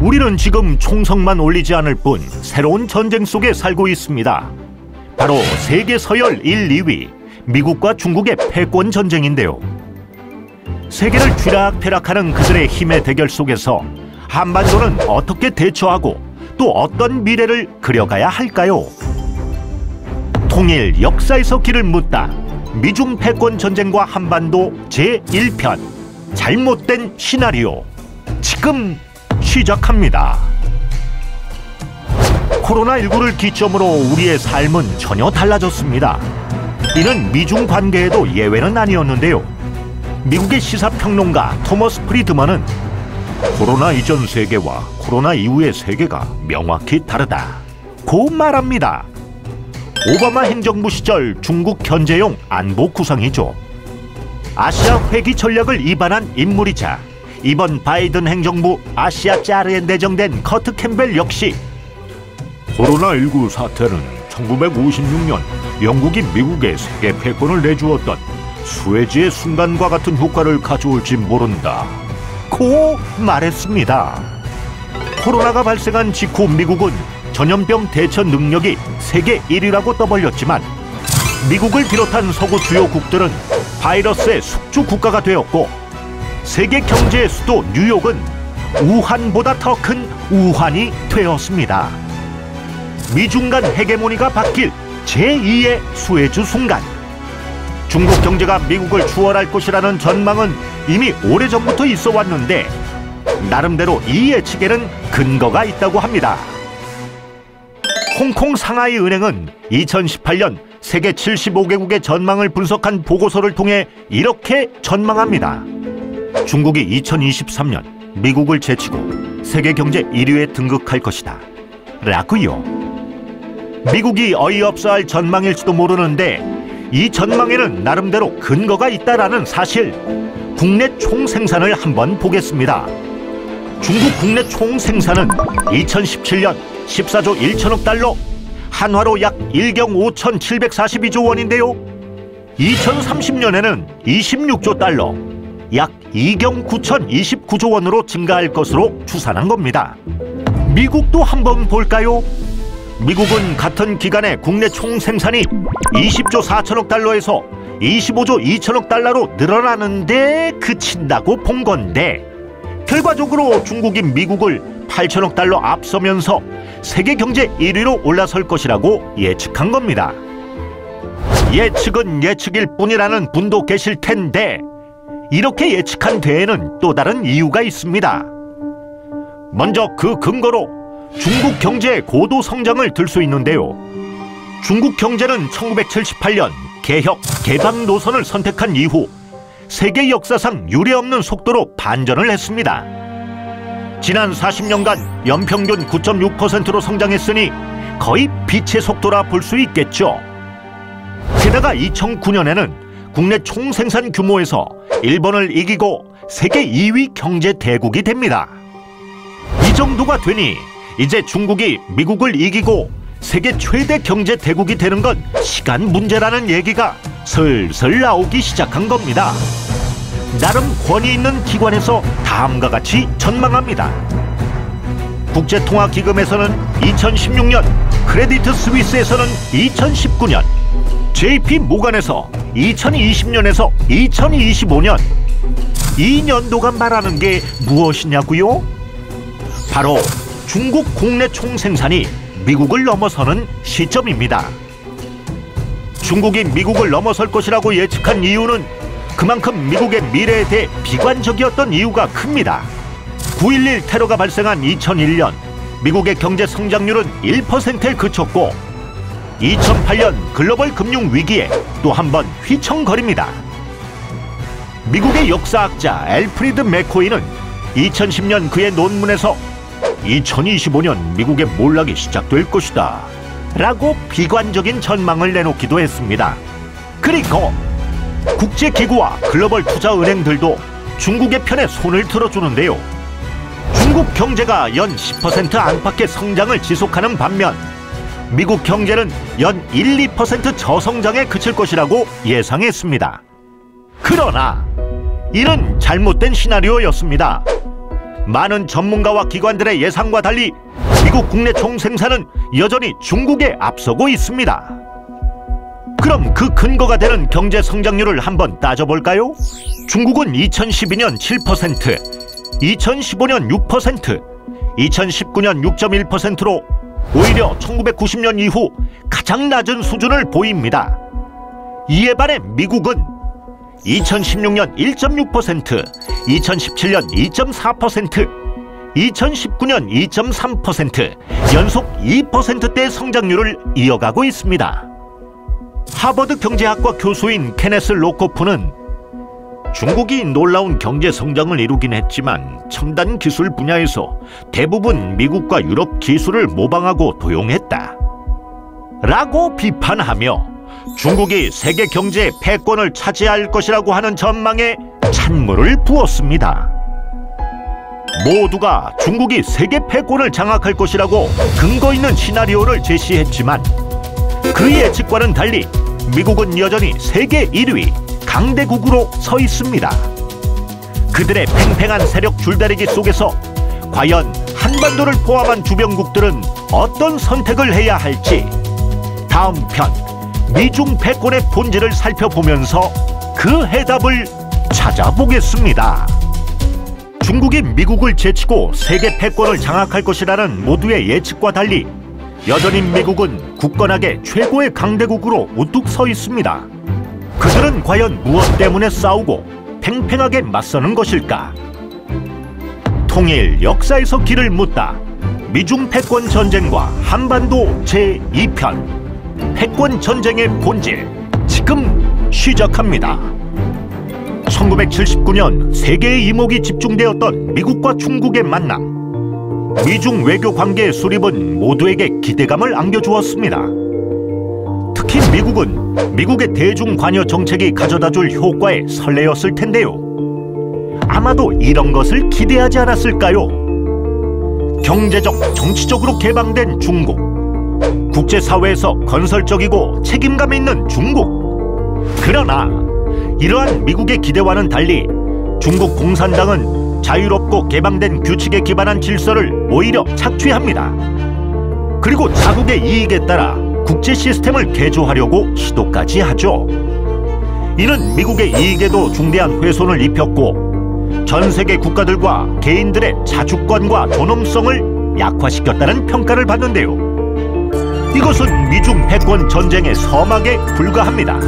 우리는 지금 총성만 올리지 않을 뿐 새로운 전쟁 속에 살고 있습니다. 바로 세계 서열 1, 2위 미국과 중국의 패권 전쟁인데요. 세계를 쥐락펴락하는 그들의 힘의 대결 속에서 한반도는 어떻게 대처하고 또 어떤 미래를 그려가야 할까요? 통일 역사에서 길을 묻다. 미중 패권 전쟁과 한반도 제1편 잘못된 시나리오 지금 시작합니다. 코로나19를 기점으로 우리의 삶은 전혀 달라졌습니다. 이는 미중 관계에도 예외는 아니었는데요. 미국의 시사평론가 토머스 프리드먼은 코로나 이전 세계와 코로나 이후의 세계가 명확히 다르다고 말합니다. 오바마 행정부 시절 중국 견제용 안보 구상이죠. 아시아 회귀 전략을 이반한 인물이자 이번 바이든 행정부 아시아 짜르에 내정된 커트 캠벨 역시 코로나19 사태는 1956년 영국이 미국에 세계 패권을 내주었던 수에즈의 순간과 같은 효과를 가져올지 모른다 고 말했습니다. 코로나가 발생한 직후 미국은 전염병 대처 능력이 세계 1위라고 떠벌렸지만 미국을 비롯한 서구 주요국들은 바이러스의 숙주 국가가 되었고 세계 경제의 수도 뉴욕은 우한보다 더 큰 우한이 되었습니다. 미중 간 헤게모니가 바뀔 제2의 수에즈 순간. 중국 경제가 미국을 추월할 것이라는 전망은 이미 오래전부터 있어 왔는데 나름대로 이 예측에는 근거가 있다고 합니다. 홍콩 상하이 은행은 2018년 세계 75개국의 전망을 분석한 보고서를 통해 이렇게 전망합니다. 중국이 2023년 미국을 제치고 세계 경제 1위에 등극할 것이다 라고요. 미국이 어이없어 할 전망일지도 모르는데 이 전망에는 나름대로 근거가 있다라는 사실. 국내 총생산을 한번 보겠습니다. 중국 국내 총생산은 2017년 14조 1천억 달러, 한화로 약 1경 5,742조 원인데요. 2030년에는 26조 달러, 약 2경 9,029조 원으로 증가할 것으로 추산한 겁니다. 미국도 한번 볼까요? 미국은 같은 기간에 국내 총생산이 20조 4천억 달러에서 25조 2천억 달러로 늘어나는데 그친다고 본 건데 결과적으로 중국이 미국을 8천억 달러 앞서면서 세계 경제 1위로 올라설 것이라고 예측한 겁니다. 예측은 예측일 뿐이라는 분도 계실 텐데 이렇게 예측한 데에는 또 다른 이유가 있습니다. 먼저 그 근거로 중국 경제의 고도 성장을 들 수 있는데요. 중국 경제는 1978년 개혁, 개방 노선을 선택한 이후 세계 역사상 유례없는 속도로 반전을 했습니다. 지난 40년간 연평균 9.6%로 성장했으니 거의 빛의 속도라 볼 수 있겠죠. 게다가 2009년에는 국내 총생산 규모에서 일본을 이기고 세계 2위 경제 대국이 됩니다. 이 정도가 되니 이제 중국이 미국을 이기고 세계 최대 경제 대국이 되는 건 시간 문제라는 얘기가 슬슬 나오기 시작한 겁니다. 나름 권위 있는 기관에서 다음과 같이 전망합니다. 국제통화기금에서는 2016년, 크레디트 스위스에서는 2019년, JP 모간에서 2020년에서 2025년 2년도가 말하는 게 무엇이냐고요? 바로 중국 국내 총생산이 미국을 넘어서는 시점입니다. 중국이 미국을 넘어설 것이라고 예측한 이유는 그만큼 미국의 미래에 대해 비관적이었던 이유가 큽니다. 9.11 테러가 발생한 2001년 미국의 경제 성장률은 1%에 그쳤고 2008년 글로벌 금융 위기에 또 한 번 휘청거립니다. 미국의 역사학자 엘프리드 맥코이는 2010년 그의 논문에서 2025년 미국의 몰락이 시작될 것이다 라고 비관적인 전망을 내놓기도 했습니다. 그리고 국제기구와 글로벌 투자은행들도 중국의 편에 손을 들어주는데요. 중국 경제가 연 10% 안팎의 성장을 지속하는 반면 미국 경제는 연 1~2% 저성장에 그칠 것이라고 예상했습니다. 그러나 이는 잘못된 시나리오였습니다. 많은 전문가와 기관들의 예상과 달리 미국 국내 총생산은 여전히 중국에 앞서고 있습니다. 그럼 그 근거가 되는 경제 성장률을 한번 따져볼까요? 중국은 2012년 7%, 2015년 6%, 2019년 6.1%로 오히려 1990년 이후 가장 낮은 수준을 보입니다. 이에 반해 미국은 2016년 1.6%, 2017년 2.4%, 2019년 2.3% 연속 2%대의 성장률을 이어가고 있습니다. 하버드 경제학과 교수인 케네스 로코프는 중국이 놀라운 경제 성장을 이루긴 했지만 첨단 기술 분야에서 대부분 미국과 유럽 기술을 모방하고 도용했다 라고 비판하며 중국이 세계 경제의 패권을 차지할 것이라고 하는 전망에 찬물을 부었습니다. 모두가 중국이 세계 패권을 장악할 것이라고 근거 있는 시나리오를 제시했지만 그 예측과는 달리 미국은 여전히 세계 1위 강대국으로 서 있습니다. 그들의 팽팽한 세력 줄다리기 속에서 과연 한반도를 포함한 주변국들은 어떤 선택을 해야 할지 다음 편 미중 패권의 본질을 살펴보면서 그 해답을 찾아보겠습니다. 중국이 미국을 제치고 세계 패권을 장악할 것이라는 모두의 예측과 달리 여전히 미국은 굳건하게 최고의 강대국으로 우뚝 서 있습니다. 그들은 과연 무엇 때문에 싸우고 팽팽하게 맞서는 것일까? 통일 역사에서 길을 묻다. 미중 패권 전쟁과 한반도 제2편 패권 전쟁의 본질 지금 시작합니다. 1979년 세계의 이목이 집중되었던 미국과 중국의 만남. 미중 외교 관계의 수립은 모두에게 기대감을 안겨주었습니다. 특히 미국은 미국의 대중 관여 정책이 가져다줄 효과에 설레었을 텐데요. 아마도 이런 것을 기대하지 않았을까요? 경제적, 정치적으로 개방된 중국, 국제사회에서 건설적이고 책임감 있는 중국. 그러나 이러한 미국의 기대와는 달리 중국 공산당은 자유롭고 개방된 규칙에 기반한 질서를 오히려 착취합니다. 그리고 자국의 이익에 따라 국제 시스템을 개조하려고 시도까지 하죠. 이는 미국의 이익에도 중대한 훼손을 입혔고 전 세계 국가들과 개인들의 자주권과 존엄성을 약화시켰다는 평가를 받는데요. 이것은 미중 패권 전쟁의 서막에 불과합니다.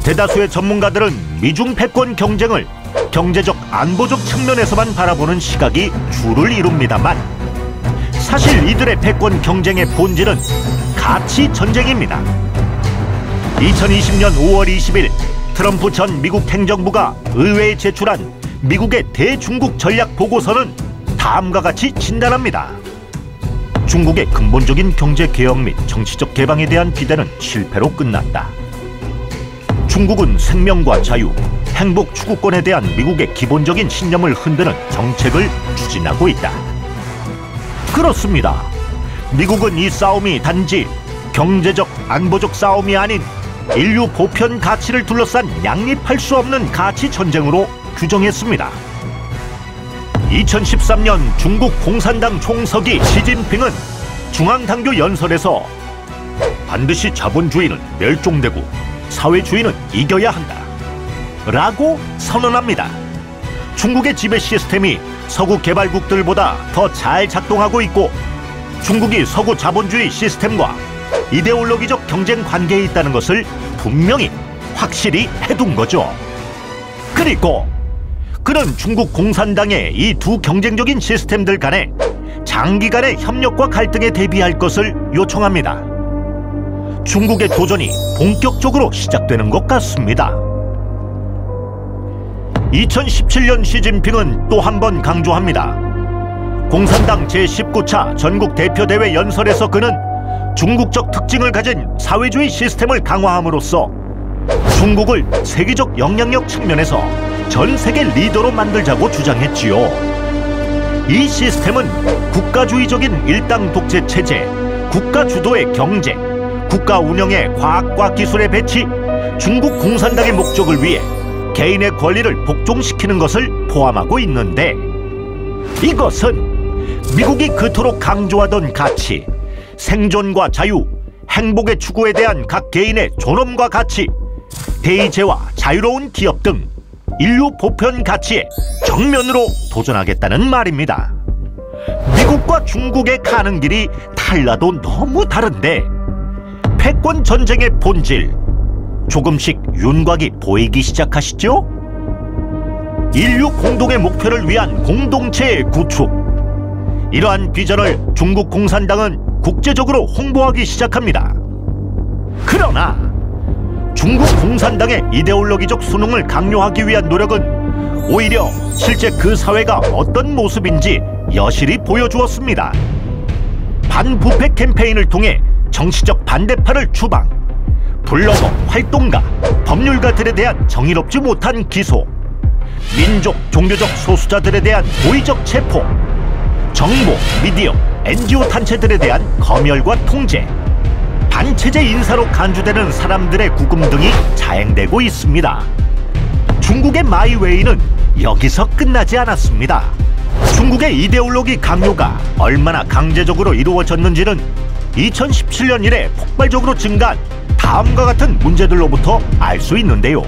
대다수의 전문가들은 미중 패권 경쟁을 경제적, 안보적 측면에서만 바라보는 시각이 주를 이룹니다만 사실 이들의 패권 경쟁의 본질은 가치 전쟁입니다. 2020년 5월 20일 트럼프 전 미국 행정부가 의회에 제출한 미국의 대중국 전략 보고서는 다음과 같이 진단합니다. 중국의 근본적인 경제 개혁 및 정치적 개방에 대한 기대는 실패로 끝났다. 중국은 생명과 자유, 행복 추구권에 대한 미국의 기본적인 신념을 흔드는 정책을 추진하고 있다. 그렇습니다. 미국은 이 싸움이 단지 경제적, 안보적 싸움이 아닌 인류 보편 가치를 둘러싼 양립할 수 없는 가치 전쟁으로 규정했습니다. 2013년 중국 공산당 총서기 시진핑은 중앙당교 연설에서 반드시 자본주의는 멸종되고 사회주의는 이겨야 한다 라고 선언합니다. 중국의 지배 시스템이 서구 개발국들보다 더 잘 작동하고 있고 중국이 서구 자본주의 시스템과 이데올로기적 경쟁 관계에 있다는 것을 분명히 확실히 해둔 거죠. 그리고 그는 중국 공산당의 이 두 경쟁적인 시스템들 간에 장기간의 협력과 갈등에 대비할 것을 요청합니다. 중국의 도전이 본격적으로 시작되는 것 같습니다. 2017년 시진핑은 또 한 번 강조합니다. 공산당 제19차 전국 대표대회 연설에서 그는 중국적 특징을 가진 사회주의 시스템을 강화함으로써 중국을 세계적 영향력 측면에서 전 세계 리더로 만들자고 주장했지요. 이 시스템은 국가주의적인 일당 독재 체제, 국가 주도의 경제, 국가 운영의 과학과 기술의 배치, 중국 공산당의 목적을 위해 개인의 권리를 복종시키는 것을 포함하고 있는데, 이것은 미국이 그토록 강조하던 가치, 생존과 자유, 행복의 추구에 대한 각 개인의 존엄과 가치, 대의제와 자유로운 기업 등 인류 보편 가치에 정면으로 도전하겠다는 말입니다. 미국과 중국의 가는 길이 달라도 너무 다른데, 패권 전쟁의 본질, 조금씩 윤곽이 보이기 시작하시죠? 인류 공동의 목표를 위한 공동체의 구축. 이러한 비전을 중국 공산당은 국제적으로 홍보하기 시작합니다. 그러나 중국 공산당의 이데올로기적 수능을 강요하기 위한 노력은 오히려 실제 그 사회가 어떤 모습인지 여실히 보여주었습니다. 반부패 캠페인을 통해 정치적 반대파를 추방, 블로거, 활동가, 법률가들에 대한 정의롭지 못한 기소, 민족, 종교적 소수자들에 대한 고의적 체포, 정보, 미디어, NGO 단체들에 대한 검열과 통제, 반체제 인사로 간주되는 사람들의 구금 등이 자행되고 있습니다. 중국의 마이웨이는 여기서 끝나지 않았습니다. 중국의 이데올로기 강요가 얼마나 강제적으로 이루어졌는지는 2017년 이래 폭발적으로 증가한 다음과 같은 문제들로부터 알 수 있는데요.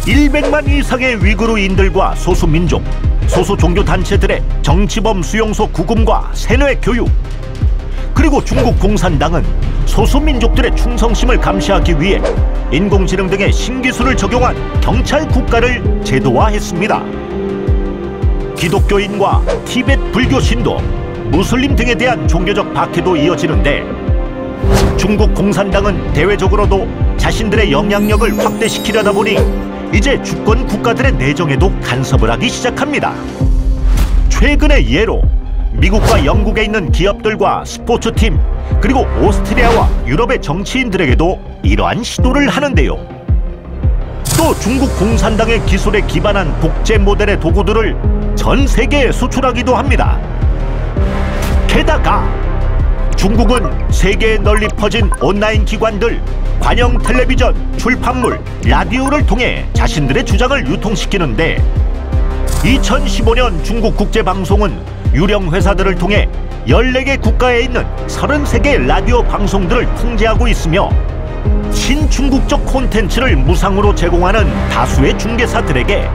100만 이상의 위구르인들과 소수민족, 소수종교단체들의 정치범 수용소 구금과 세뇌 교육, 그리고 중국 공산당은 소수민족들의 충성심을 감시하기 위해 인공지능 등의 신기술을 적용한 경찰 국가를 제도화했습니다. 기독교인과 티베트 불교 신도, 무슬림 등에 대한 종교적 박해도 이어지는데, 중국 공산당은 대외적으로도 자신들의 영향력을 확대시키려다 보니 이제 주권 국가들의 내정에도 간섭을 하기 시작합니다. 최근의 예로 미국과 영국에 있는 기업들과 스포츠팀, 그리고 오스트리아와 유럽의 정치인들에게도 이러한 시도를 하는데요. 또 중국 공산당의 기술에 기반한 독재 모델의 도구들을 전 세계에 수출하기도 합니다. 게다가 중국은 세계에 널리 퍼진 온라인 기관들, 관영 텔레비전, 출판물, 라디오를 통해 자신들의 주장을 유통시키는데, 2015년 중국 국제방송은 유령 회사들을 통해 14개 국가에 있는 33개 라디오 방송들을 통제하고 있으며, 친중국적 콘텐츠를 무상으로 제공하는 다수의 중개사들에게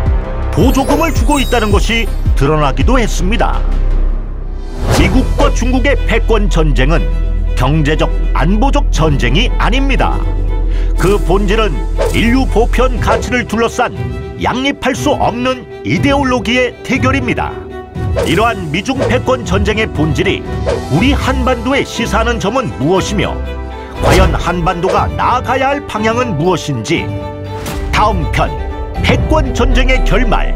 보조금을 주고 있다는 것이 드러나기도 했습니다. 미국과 중국의 패권 전쟁은 경제적, 안보적 전쟁이 아닙니다. 그 본질은 인류 보편 가치를 둘러싼 양립할 수 없는 이데올로기의 대결입니다. 이러한 미중 패권 전쟁의 본질이 우리 한반도에 시사하는 점은 무엇이며, 과연 한반도가 나아가야 할 방향은 무엇인지, 다음 편 패권 전쟁의 결말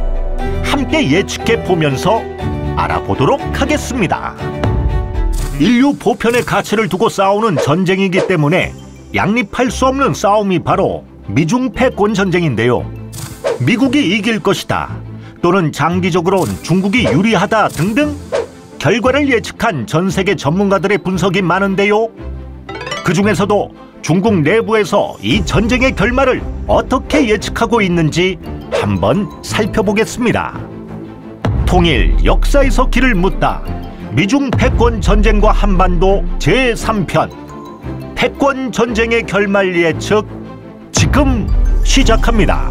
함께 예측해 보면서 알아보도록 하겠습니다. 인류 보편의 가치를 두고 싸우는 전쟁이기 때문에 양립할 수 없는 싸움이 바로 미중 패권 전쟁인데요. 미국이 이길 것이다, 또는 장기적으로는 중국이 유리하다 등등 결과를 예측한 전 세계 전문가들의 분석이 많은데요. 그 중에서도 중국 내부에서 이 전쟁의 결말을 어떻게 예측하고 있는지 한번 살펴보겠습니다. 통일, 역사에서 길을 묻다, 미중 패권 전쟁과 한반도 제3편, 패권 전쟁의 결말 예측, 지금 시작합니다.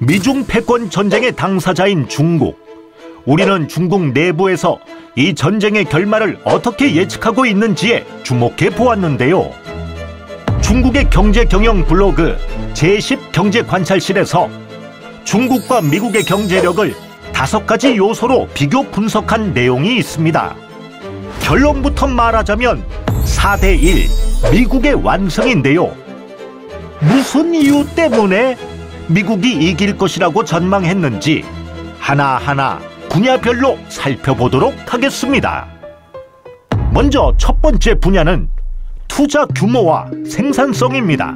미중 패권 전쟁의 당사자인 중국, 우리는 중국 내부에서 이 전쟁의 결말을 어떻게 예측하고 있는지에 주목해 보았는데요. 중국의 경제경영 블로그 제10 경제관찰실에서 중국과 미국의 경제력을 5가지 요소로 비교 분석한 내용이 있습니다. 결론부터 말하자면 4대1 미국의 완승인데요. 무슨 이유 때문에 미국이 이길 것이라고 전망했는지 하나하나 분야별로 살펴보도록 하겠습니다. 먼저 첫 번째 분야는 투자 규모와 생산성입니다.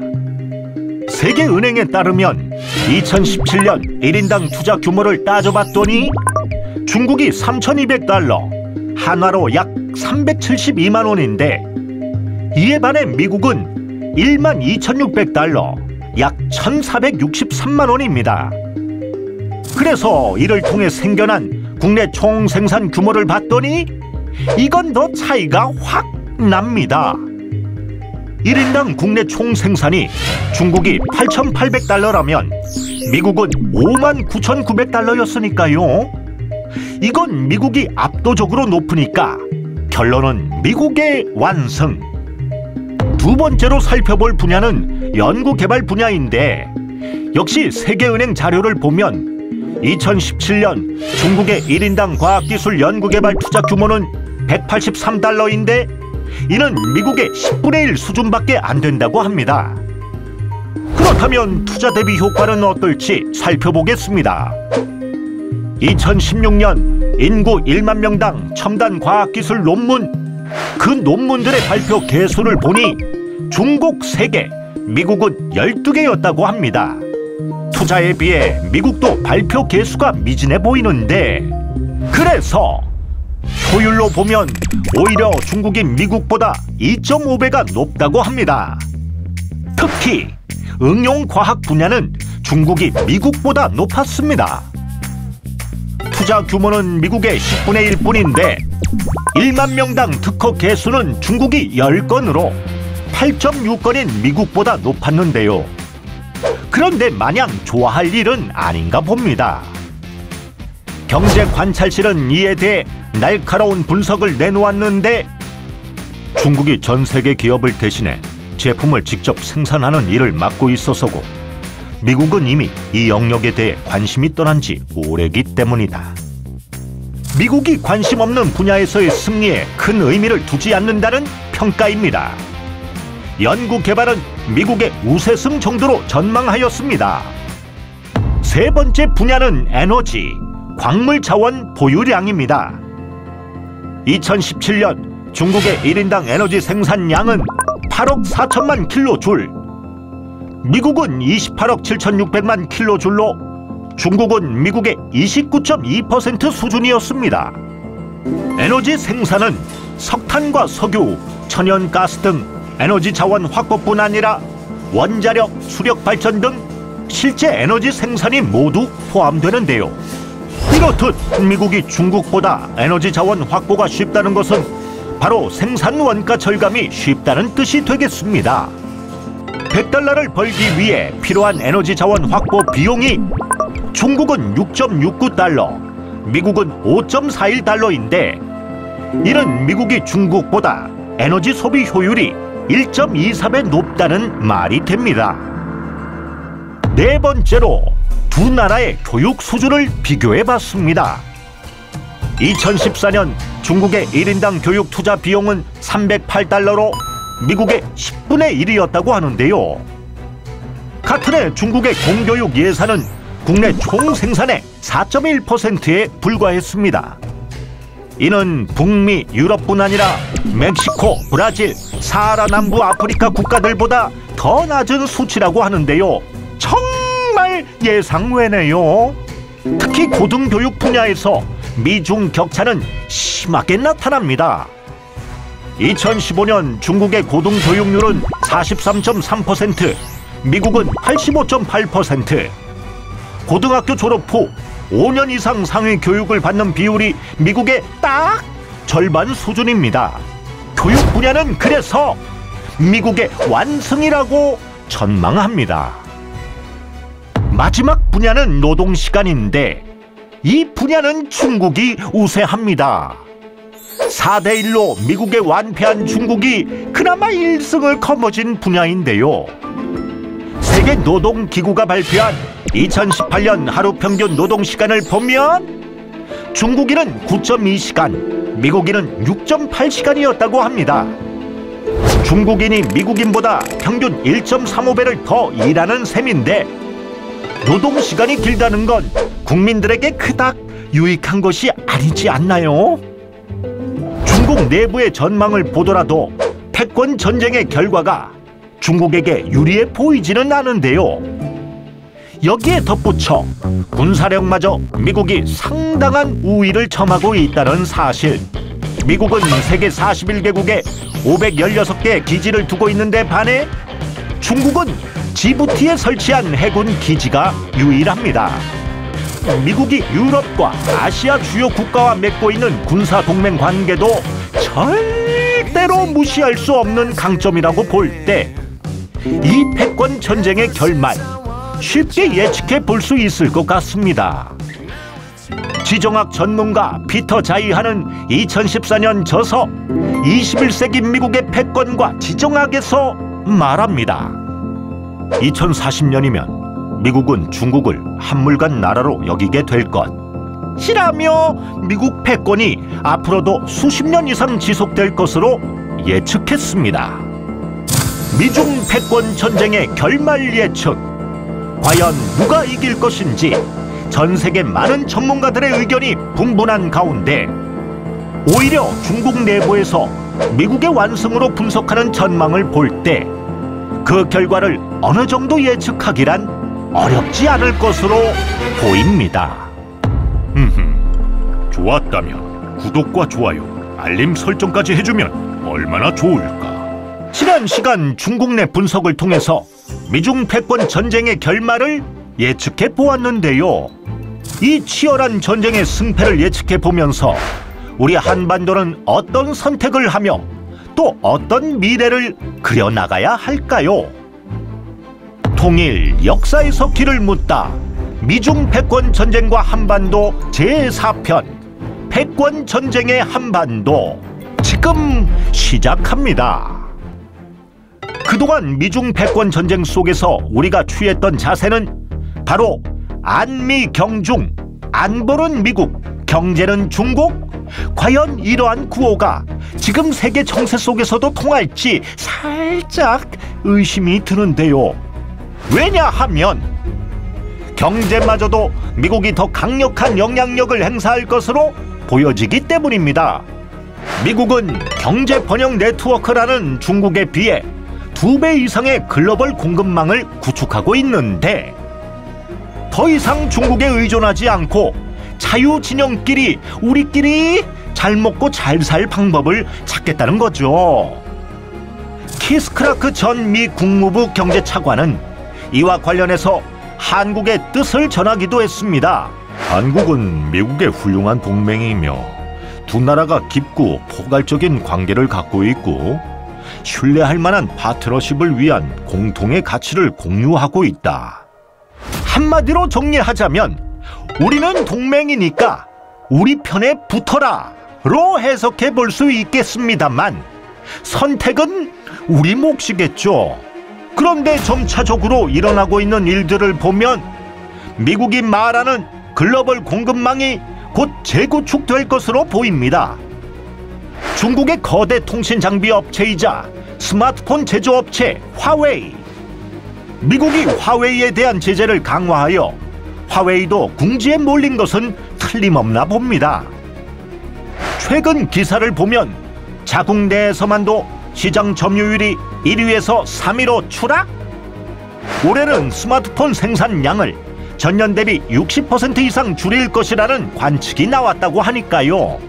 세계은행에 따르면 2017년 1인당 투자 규모를 따져봤더니 중국이 3,200달러, 한화로 약 372만 원인데, 이에 반해 미국은 12,600달러, 약 1,463만 원입니다. 그래서 이를 통해 생겨난 국내 총생산 규모를 봤더니 이건 더 차이가 확 납니다. 1인당 국내 총생산이 중국이 8,800달러라면 미국은 59,900달러였으니까요. 이건 미국이 압도적으로 높으니까 결론은 미국의 완승. 두 번째로 살펴볼 분야는 연구개발 분야인데 역시 세계은행 자료를 보면 2017년 중국의 1인당 과학기술 연구개발 투자 규모는 183달러인데 이는 미국의 10분의 1 수준밖에 안 된다고 합니다. 그렇다면 투자 대비 효과는 어떨지 살펴보겠습니다. 2016년 인구 1만 명당 첨단 과학기술 논문, 그 논문들의 발표 개수를 보니 중국 3개, 미국은 12개였다고 합니다. 투자에 비해 미국도 발표 개수가 미진해 보이는데 그래서 효율로 보면 오히려 중국이 미국보다 2.5배가 높다고 합니다. 특히 응용과학 분야는 중국이 미국보다 높았습니다. 투자 규모는 미국의 10분의 1뿐인데 1만 명당 특허 개수는 중국이 10건으로 8.6건인 미국보다 높았는데요. 그런데 마냥 좋아할 일은 아닌가 봅니다. 경제관찰실은 이에 대해 날카로운 분석을 내놓았는데 중국이 전 세계 기업을 대신해 제품을 직접 생산하는 일을 맡고 있어서고 미국은 이미 이 영역에 대해 관심이 떠난 지 오래기 때문이다. 미국이 관심 없는 분야에서의 승리에 큰 의미를 두지 않는다는 평가입니다. 연구개발은 미국의 우세승 정도로 전망하였습니다. 세 번째 분야는 에너지, 광물 자원 보유량입니다. 2017년 중국의 1인당 에너지 생산량은 8억 4천만 킬로줄, 미국은 28억 7,600만 킬로줄로 중국은 미국의 29.2% 수준이었습니다. 에너지 생산은 석탄과 석유, 천연가스 등 에너지 자원 확보뿐 아니라 원자력, 수력 발전 등 실제 에너지 생산이 모두 포함되는데요. 이렇듯 미국이 중국보다 에너지 자원 확보가 쉽다는 것은 바로 생산 원가 절감이 쉽다는 뜻이 되겠습니다. 100달러를 벌기 위해 필요한 에너지 자원 확보 비용이 중국은 6.69달러, 미국은 5.41달러인데 이는 미국이 중국보다 에너지 소비 효율이 1.23배 높다는 말이 됩니다. 네 번째로 두 나라의 교육 수준을 비교해봤습니다. 2014년 중국의 1인당 교육 투자 비용은 308달러로 미국의 10분의 1이었다고 하는데요. 같은 해 중국의 공교육 예산은 국내 총생산의 4.1%에 불과했습니다. 이는 북미, 유럽뿐 아니라 멕시코, 브라질, 사하라 남부 아프리카 국가들보다 더 낮은 수치라고 하는데요. 정말 예상외네요. 특히 고등교육 분야에서 미중 격차는 심하게 나타납니다. 2015년 중국의 고등교육률은 43.3%, 미국은 85.8%. 고등학교 졸업 후 5년 이상 상위 교육을 받는 비율이 미국의 딱 절반 수준입니다. 교육 분야는 그래서 미국의 완승이라고 전망합니다. 마지막 분야는 노동시간인데 이 분야는 중국이 우세합니다. 4대1로 미국에 완패한 중국이 그나마 1승을 거머쥔 분야인데요. 세계노동기구가 발표한 2018년 하루 평균 노동시간을 보면 중국인은 9.2시간, 미국인은 6.8시간이었다고 합니다. 중국인이 미국인보다 평균 1.35배를 더 일하는 셈인데 노동시간이 길다는 건 국민들에게 그닥 유익한 것이 아니지 않나요? 중국 내부의 전망을 보더라도 패권 전쟁의 결과가 중국에게 유리해 보이지는 않은데요. 여기에 덧붙여 군사력마저 미국이 상당한 우위를 점하고 있다는 사실. 미국은 세계 41개국에 516개의 기지를 두고 있는데 반해 중국은 지부티에 설치한 해군 기지가 유일합니다. 미국이 유럽과 아시아 주요 국가와 맺고 있는 군사 동맹 관계도 절대로 무시할 수 없는 강점이라고 볼 때 이 패권 전쟁의 결말 쉽게 예측해 볼 수 있을 것 같습니다. 지정학 전문가 피터 자이하는 2014년 저서 21세기 미국의 패권과 지정학에서 말합니다. 2040년이면 미국은 중국을 한물간 나라로 여기게 될 것이라며 미국 패권이 앞으로도 수십 년 이상 지속될 것으로 예측했습니다. 미중 패권 전쟁의 결말 예측, 과연 누가 이길 것인지 전 세계 많은 전문가들의 의견이 분분한 가운데 오히려 중국 내부에서 미국의 완승으로 분석하는 전망을 볼 때 그 결과를 어느 정도 예측하기란 어렵지 않을 것으로 보입니다. 좋았다면 구독과 좋아요, 알림 설정까지 해주면 얼마나 좋을까. 지난 시간 중국 내 분석을 통해서 미중 패권 전쟁의 결말을 예측해 보았는데요. 이 치열한 전쟁의 승패를 예측해 보면서 우리 한반도는 어떤 선택을 하며 또 어떤 미래를 그려나가야 할까요? 통일 역사에서 길을 묻다 미중 패권 전쟁과 한반도 제4편 패권 전쟁의 한반도 지금 시작합니다. 그동안 미중 패권 전쟁 속에서 우리가 취했던 자세는 바로 안미경중, 안보는 미국, 경제는 중국? 과연 이러한 구호가 지금 세계 정세 속에서도 통할지 살짝 의심이 드는데요. 왜냐하면 경제마저도 미국이 더 강력한 영향력을 행사할 것으로 보여지기 때문입니다. 미국은 경제 번영 네트워크라는 중국에 비해 2배 이상의 글로벌 공급망을 구축하고 있는데 더 이상 중국에 의존하지 않고 자유진영끼리 우리끼리 잘 먹고 잘 살 방법을 찾겠다는 거죠. 키스 크라크 전 미 국무부 경제차관은 이와 관련해서 한국의 뜻을 전하기도 했습니다. 한국은 미국의 훌륭한 동맹이며 두 나라가 깊고 포괄적인 관계를 갖고 있고 신뢰할 만한 파트너십을 위한 공통의 가치를 공유하고 있다. 한마디로 정리하자면 우리는 동맹이니까 우리 편에 붙어라!로 해석해 볼 수 있겠습니다만 선택은 우리 몫이겠죠. 그런데 점차적으로 일어나고 있는 일들을 보면 미국이 말하는 글로벌 공급망이 곧 재구축될 것으로 보입니다. 중국의 거대 통신 장비 업체이자 스마트폰 제조업체 화웨이. 미국이 화웨이에 대한 제재를 강화하여 화웨이도 궁지에 몰린 것은 틀림없나 봅니다. 최근 기사를 보면 자국 내에서만도 시장 점유율이 1위에서 3위로 추락? 올해는 스마트폰 생산량을 전년 대비 60% 이상 줄일 것이라는 관측이 나왔다고 하니까요.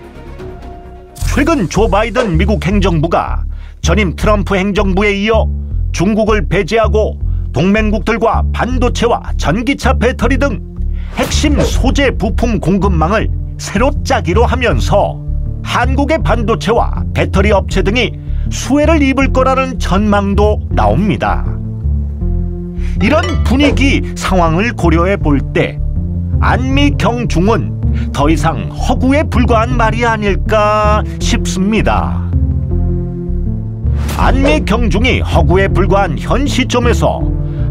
최근 조 바이든 미국 행정부가 전임 트럼프 행정부에 이어 중국을 배제하고 동맹국들과 반도체와 전기차 배터리 등 핵심 소재 부품 공급망을 새로 짜기로 하면서 한국의 반도체와 배터리 업체 등이 수혜를 입을 거라는 전망도 나옵니다. 이런 분위기 상황을 고려해 볼 때 안미경중은 더 이상 허구에 불과한 말이 아닐까 싶습니다. 안미경중이 허구에 불과한 현 시점에서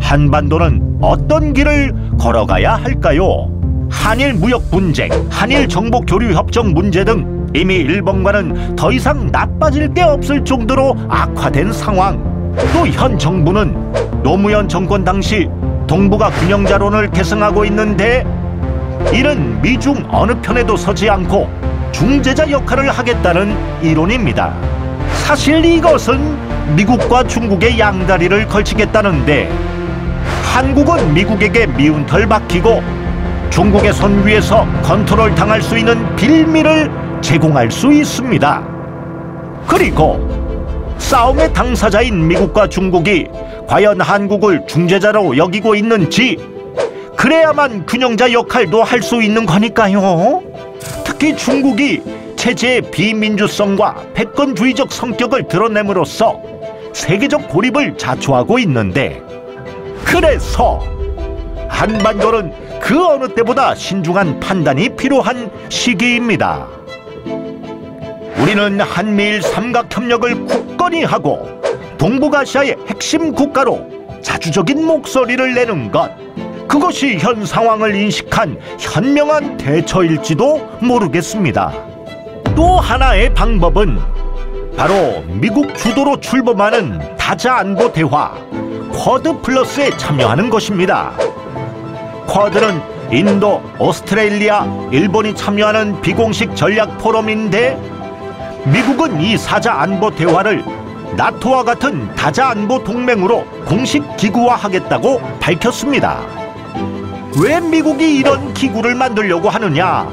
한반도는 어떤 길을 걸어가야 할까요? 한일 무역 분쟁, 한일 정보 교류 협정 문제 등 이미 일본과는 더 이상 나빠질 게 없을 정도로 악화된 상황. 또 현 정부는 노무현 정권 당시 동북아 균형자론을 계승하고 있는데 이는 미중 어느 편에도 서지 않고 중재자 역할을 하겠다는 이론입니다. 사실 이것은 미국과 중국의 양다리를 걸치겠다는데 한국은 미국에게 미운 털 박히고 중국의 손 위에서 컨트롤 당할 수 있는 빌미를 제공할 수 있습니다. 그리고 싸움의 당사자인 미국과 중국이 과연 한국을 중재자로 여기고 있는지, 그래야만 균형자 역할도 할 수 있는 거니까요. 특히 중국이 체제의 비민주성과 패권주의적 성격을 드러냄으로써 세계적 고립을 자초하고 있는데, 그래서 한반도는 그 어느 때보다 신중한 판단이 필요한 시기입니다. 우리는 한미일 삼각협력을 굳건히 하고 동북아시아의 핵심 국가로 자주적인 목소리를 내는 것, 그것이 현 상황을 인식한 현명한 대처일지도 모르겠습니다. 또 하나의 방법은 바로 미국 주도로 출범하는 다자안보 대화 쿼드 플러스에 참여하는 것입니다. 쿼드는 인도, 오스트레일리아, 일본이 참여하는 비공식 전략 포럼인데, 미국은 이 사자안보 대화를 나토와 같은 다자안보 동맹으로 공식 기구화하겠다고 밝혔습니다. 왜 미국이 이런 기구를 만들려고 하느냐?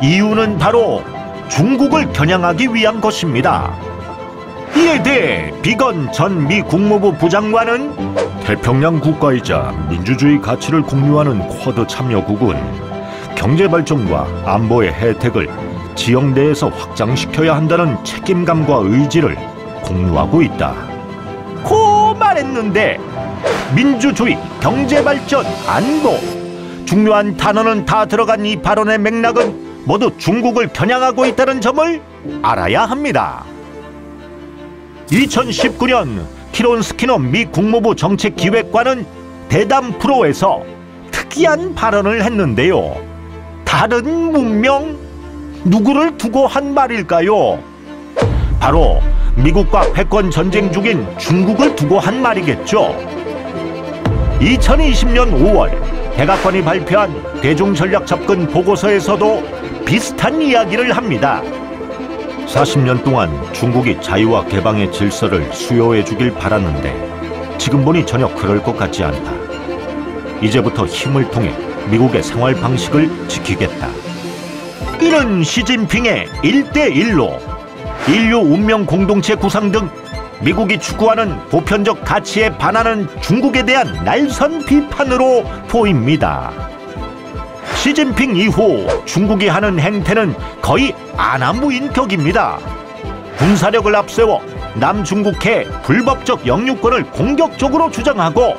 이유는 바로 중국을 겨냥하기 위한 것입니다. 이에 대해 비건 전 미 국무부 부장관은 태평양 국가이자 민주주의 가치를 공유하는 쿼드 참여국은 경제 발전과 안보의 혜택을 지역 내에서 확장시켜야 한다는 책임감과 의지를 공유하고 있다 고 말했는데, 민주주의, 경제발전, 안보, 중요한 단어는 다 들어간 이 발언의 맥락은 모두 중국을 겨냥하고 있다는 점을 알아야 합니다. 2019년 키론 스키너 미 국무부 정책기획관은 대담 프로에서 특이한 발언을 했는데요. 다른 문명? 누구를 두고 한 말일까요? 바로 미국과 패권 전쟁 중인 중국을 두고 한 말이겠죠. 2020년 5월 백악관이 발표한 대중전략 접근 보고서에서도 비슷한 이야기를 합니다. 40년 동안 중국이 자유와 개방의 질서를 수여해 주길 바랐는데 지금 보니 전혀 그럴 것 같지 않다. 이제부터 힘을 통해 미국의 생활 방식을 지키겠다. 이는 시진핑의 1대1로 인류 운명 공동체 구상 등 미국이 추구하는 보편적 가치에 반하는 중국에 대한 날선 비판으로 보입니다. 시진핑 이후 중국이 하는 행태는 거의 안하무인격입니다. 군사력을 앞세워 남중국해 불법적 영유권을 공격적으로 주장하고,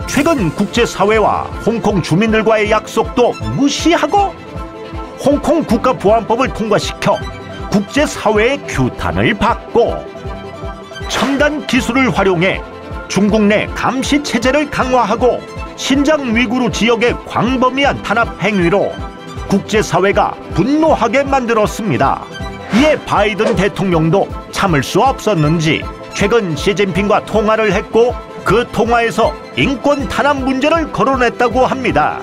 최근 국제사회와 홍콩 주민들과의 약속도 무시하고, 홍콩 국가보안법을 통과시켜 국제사회의 규탄을 받고, 첨단 기술을 활용해 중국 내 감시 체제를 강화하고 신장 위구르 지역의 광범위한 탄압 행위로 국제사회가 분노하게 만들었습니다. 이에 바이든 대통령도 참을 수 없었는지 최근 시진핑과 통화를 했고, 그 통화에서 인권 탄압 문제를 거론했다고 합니다.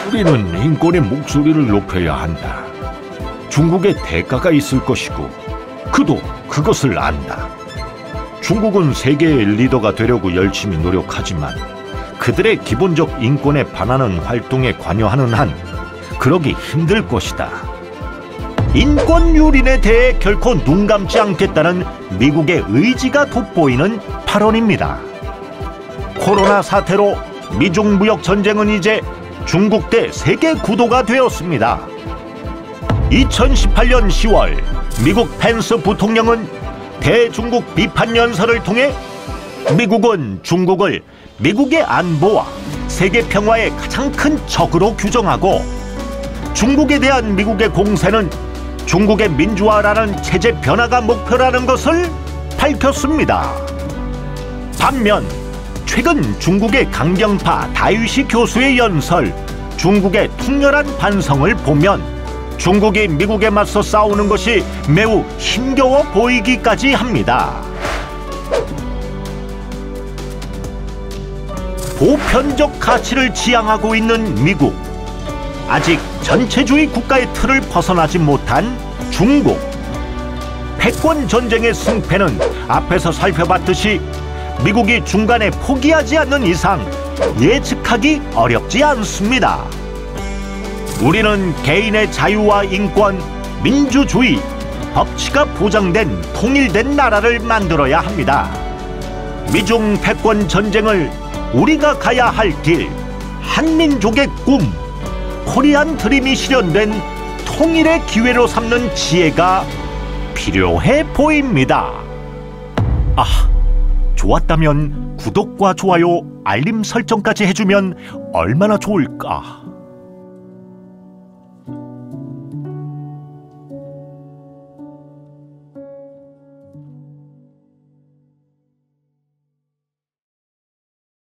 우리는 인권의 목소리를 높여야 한다. 중국의 대가가 있을 것이고 그도 그것을 안다. 중국은 세계의 리더가 되려고 열심히 노력하지만 그들의 기본적 인권에 반하는 활동에 관여하는 한 그러기 힘들 것이다. 인권 유린에 대해 결코 눈 감지 않겠다는 미국의 의지가 돋보이는 발언입니다. 코로나 사태로 미중 무역 전쟁은 이제 중국 대 세계 구도가 되었습니다. 2018년 10월 미국 펜스 부통령은 대중국 비판 연설을 통해 미국은 중국을 미국의 안보와 세계 평화의 가장 큰 적으로 규정하고, 중국에 대한 미국의 공세는 중국의 민주화라는 체제 변화가 목표라는 것을 밝혔습니다. 반면 최근 중국의 강경파 다유시 교수의 연설, 중국의 통렬한 반성을 보면 중국이 미국에 맞서 싸우는 것이 매우 힘겨워 보이기까지 합니다. 보편적 가치를 지향하고 있는 미국, 아직 전체주의 국가의 틀을 벗어나지 못한 중국. 패권 전쟁의 승패는 앞에서 살펴봤듯이 미국이 중간에 포기하지 않는 이상 예측하기 어렵지 않습니다. 우리는 개인의 자유와 인권, 민주주의, 법치가 보장된 통일된 나라를 만들어야 합니다. 미중 패권 전쟁을 우리가 가야 할 길, 한민족의 꿈, 코리안 드림이 실현된 통일의 기회로 삼는 지혜가 필요해 보입니다. 아, 좋았다면 구독과 좋아요, 알림 설정까지 해주면 얼마나 좋을까.